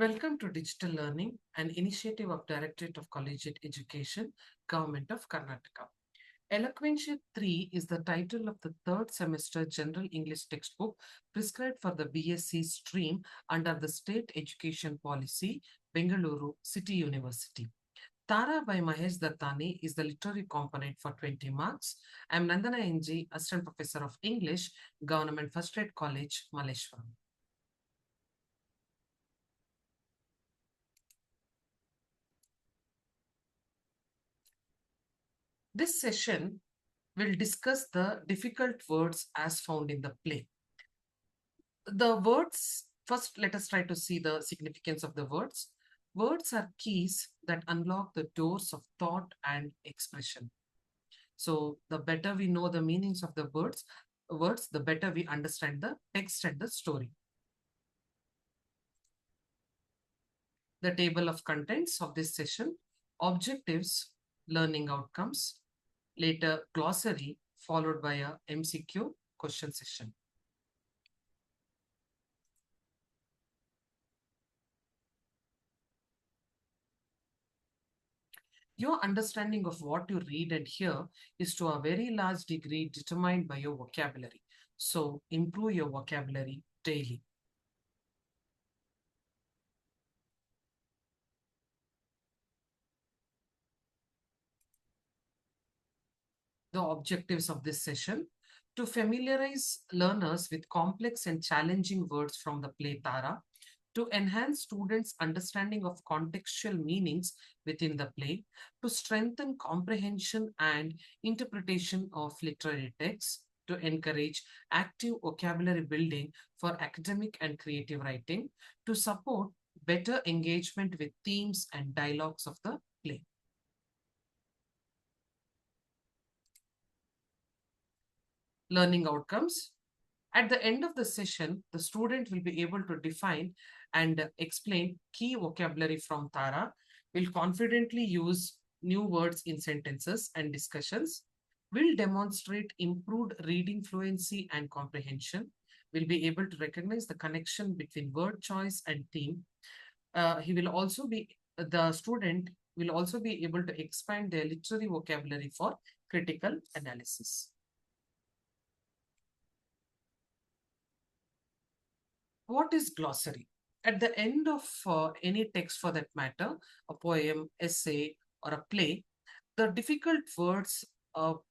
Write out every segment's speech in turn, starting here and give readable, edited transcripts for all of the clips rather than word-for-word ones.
Welcome to Digital Learning, an initiative of Directorate of Collegiate Education, Government of Karnataka. Eloquentia 3 is the title of the third semester General English textbook prescribed for the BSc stream under the State Education Policy, Bengaluru City University. Tara by Mahesh Dattani is the literary component for 20 marks. I am Nandana NG, Assistant Professor of English, Government First Rate College, Malleshwaram. This session will discuss the difficult words as found in the play. The words, first let us try to see the significance of the words. Words are keys that unlock the doors of thought and expression. So the better we know the meanings of the words, the better we understand the text and the story. The table of contents of this session: objectives, learning outcomes, later glossary, followed by a MCQ question session. Your understanding of what you read and hear is to a very large degree determined by your vocabulary. So improve your vocabulary daily. The objectives of this session: to familiarize learners with complex and challenging words from the play Tara, to enhance students' understanding of contextual meanings within the play, to strengthen comprehension and interpretation of literary texts, to encourage active vocabulary building for academic and creative writing, to support better engagement with themes and dialogues of the play. Learning outcomes. At the end of the session, the student will be able to define and explain key vocabulary from Tara, will confidently use new words in sentences and discussions, will demonstrate improved reading fluency and comprehension, will be able to recognize the connection between word choice and theme. The student will also be able to expand their literary vocabulary for critical analysis. What is glossary? At the end of any text for that matter, a poem, essay, or a play, the difficult words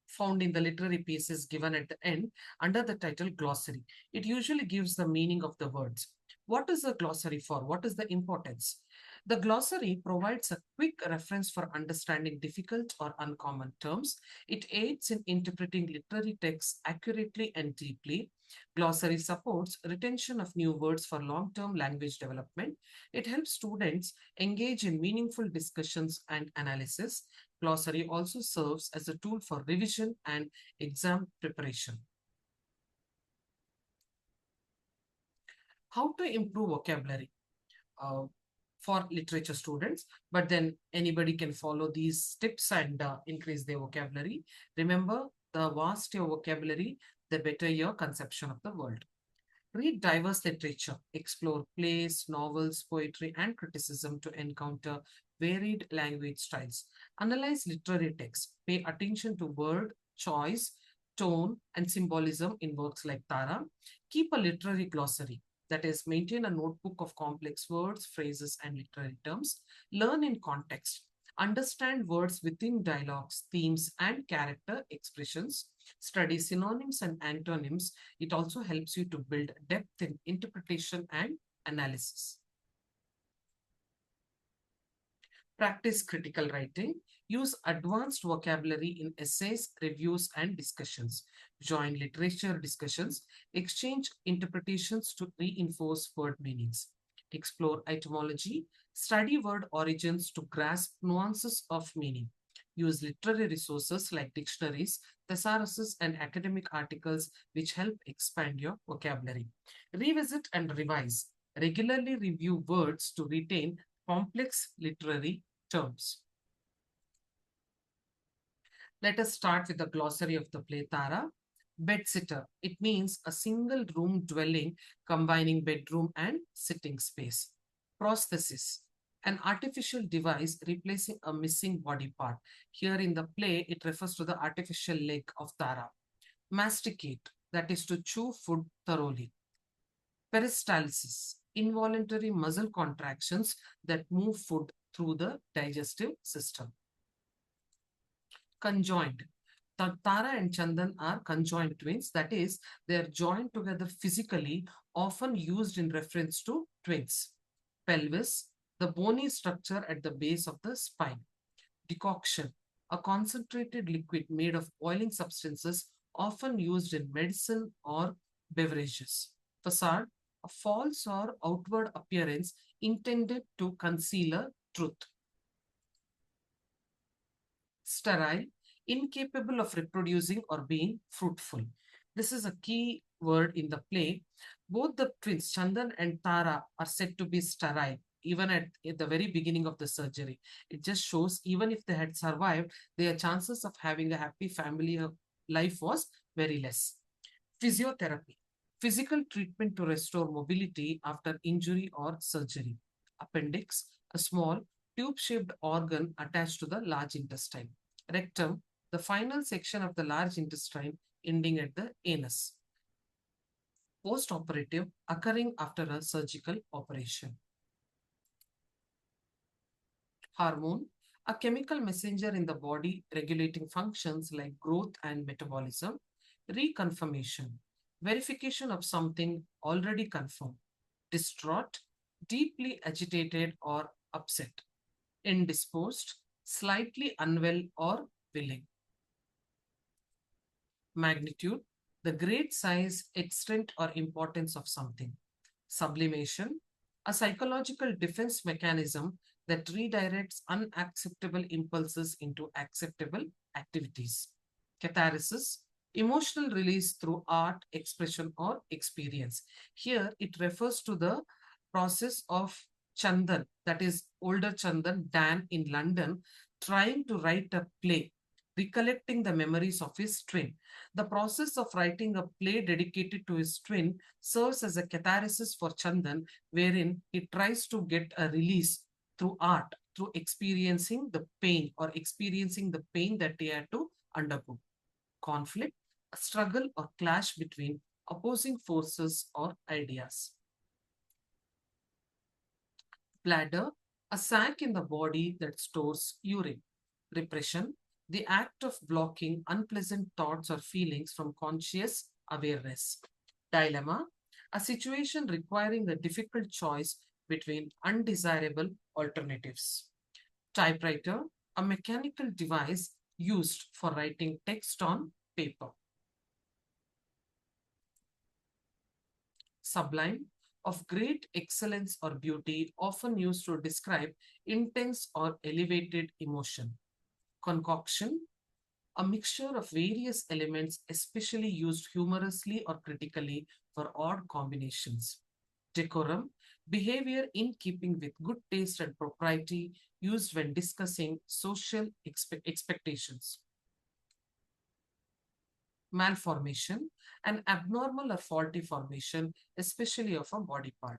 found in the literary piece is given at the end under the title glossary. It usually gives the meaning of the words. What is a glossary for? What is the importance? The glossary provides a quick reference for understanding difficult or uncommon terms. It aids in interpreting literary texts accurately and deeply. Glossary supports retention of new words for long-term language development. It helps students engage in meaningful discussions and analysis. Glossary also serves as a tool for revision and exam preparation. How to improve vocabulary for literature students, but then anybody can follow these tips and increase their vocabulary. Remember, the vast your vocabulary, the better your conception of the world. Read diverse literature, explore plays, novels, poetry, and criticism to encounter varied language styles. Analyze literary texts. Pay attention to word choice, tone, and symbolism in works like Tara. Keep a literary glossary. That is, maintain a notebook of complex words, phrases, and literary terms. Learn in context. Understand words within dialogues, themes, and character expressions. Study synonyms and antonyms. It also helps you to build depth in interpretation and analysis. Practice critical writing. Use advanced vocabulary in essays, reviews, and discussions. Join literature discussions. Exchange interpretations to reinforce word meanings. Explore etymology. Study word origins to grasp nuances of meaning. Use literary resources like dictionaries, thesauruses, and academic articles which help expand your vocabulary. Revisit and revise. Regularly review words to retain complex literary terms. Let us start with the glossary of the play Tara. Bedsitter. It means a single room dwelling combining bedroom and sitting space. Prosthesis, an artificial device replacing a missing body part. Here in the play, it refers to the artificial leg of Tara. Masticate, that is to chew food thoroughly. Peristalsis, involuntary muscle contractions that move food through the digestive system. Conjoined. Tara and Chandan are conjoined twins, that is, they are joined together physically, often used in reference to twins. Pelvis, the bony structure at the base of the spine. Decoction, a concentrated liquid made of boiling substances often used in medicine or beverages. Facade, a false or outward appearance intended to conceal a truth. Sterile, incapable of reproducing or being fruitful. This is a key word in the play. Both the twins, Chandan and Tara, are said to be sterile, even at the very beginning of the surgery. It just shows even if they had survived, their chances of having a happy family life was very less. Physiotherapy, physical treatment to restore mobility after injury or surgery. Appendix, a small tube-shaped organ attached to the large intestine. Rectum, the final section of the large intestine ending at the anus. Post-operative, occurring after a surgical operation. Hormone, a chemical messenger in the body regulating functions like growth and metabolism. Reconfirmation, verification of something already confirmed. Distraught, deeply agitated or upset. Indisposed, slightly unwell or willing. Magnitude, the great size, extent, or importance of something. Sublimation, a psychological defense mechanism that redirects unacceptable impulses into acceptable activities. Catharsis, emotional release through art, expression, or experience. Here, it refers to the process of Chandan, that is older Chandan, Dan in London, trying to write a play, recollecting the memories of his twin. The process of writing a play dedicated to his twin serves as a catharsis for Chandan, wherein he tries to get a release through art, through experiencing the pain or experiencing the pain that he had to undergo. Conflict, a struggle or clash between opposing forces or ideas. Bladder, a sac in the body that stores urine. Repression, the act of blocking unpleasant thoughts or feelings from conscious awareness. Dilemma, a situation requiring a difficult choice between undesirable alternatives. Typewriter, a mechanical device used for writing text on paper. Sublime, of great excellence or beauty, often used to describe intense or elevated emotion. Concoction, a mixture of various elements, especially used humorously or critically for odd combinations. Decorum, behavior in keeping with good taste and propriety, used when discussing social expectations. Malformation, an abnormal or faulty formation, especially of a body part.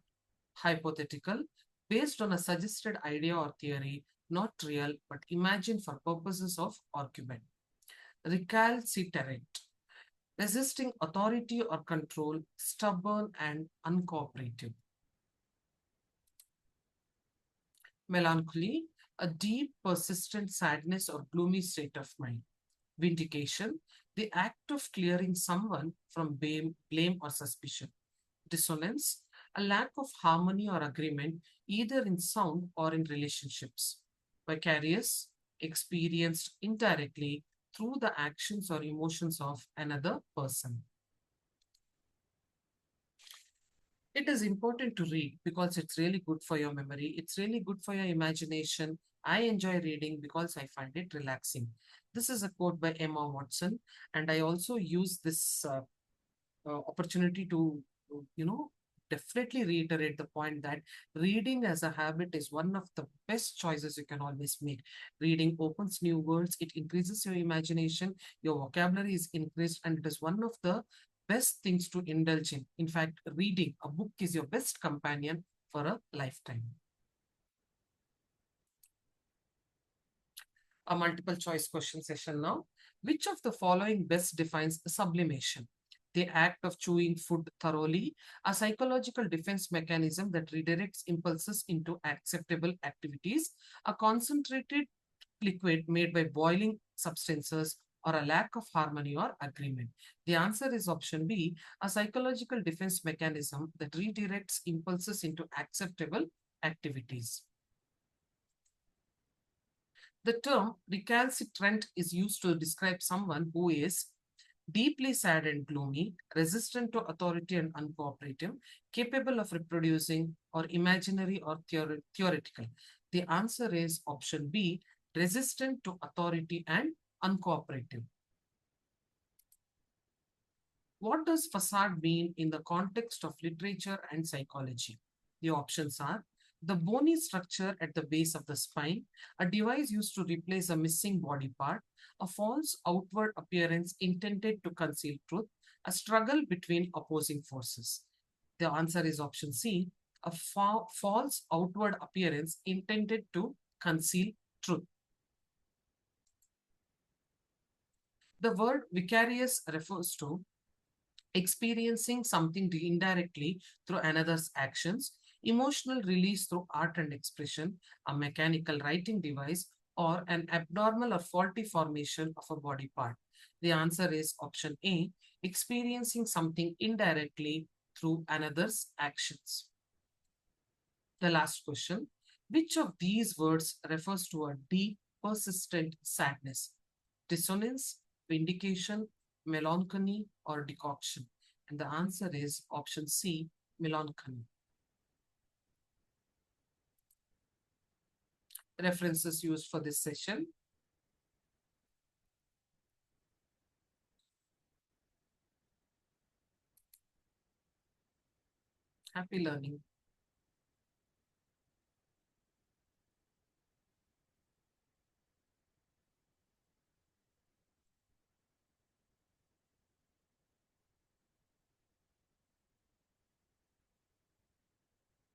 Hypothetical, based on a suggested idea or theory, not real, but imagined for purposes of argument. Recalcitrant, resisting authority or control, stubborn and uncooperative. Melancholy, a deep, persistent sadness or gloomy state of mind. Vindication, the act of clearing someone from blame or suspicion. Dissonance, a lack of harmony or agreement, either in sound or in relationships. Vicarious, experienced indirectly through the actions or emotions of another person. It is important to read because it's really good for your memory. It's really good for your imagination. I enjoy reading because I find it relaxing. This is a quote by Emma Watson, and I also use this opportunity to, you know, definitely reiterate the point that reading as a habit is one of the best choices you can always make. Reading opens new worlds, it increases your imagination, your vocabulary is increased, and it is one of the best things to indulge in. In fact, reading a book is your best companion for a lifetime. A multiple choice question session now. Which of the following best defines sublimation? The act of chewing food thoroughly, a psychological defense mechanism that redirects impulses into acceptable activities, a concentrated liquid made by boiling substances, or a lack of harmony or agreement. The answer is option B, a psychological defense mechanism that redirects impulses into acceptable activities. The term recalcitrant is used to describe someone who is deeply sad and gloomy, resistant to authority and uncooperative, capable of reproducing or imaginary or theoretical. The answer is option B, resistant to authority and uncooperative. What does facade mean in the context of literature and psychology? The options are the bony structure at the base of the spine, a device used to replace a missing body part, a false outward appearance intended to conceal truth, a struggle between opposing forces. The answer is option C, a false outward appearance intended to conceal truth. The word vicarious refers to experiencing something indirectly through another's actions, emotional release through art and expression, a mechanical writing device, or an abnormal or faulty formation of a body part. The answer is option A, experiencing something indirectly through another's actions. The last question, which of these words refers to a deep, persistent sadness? Dissonance, vindication, melancholy, or decoction? And the answer is option C, melancholy. References used for this session. Happy learning.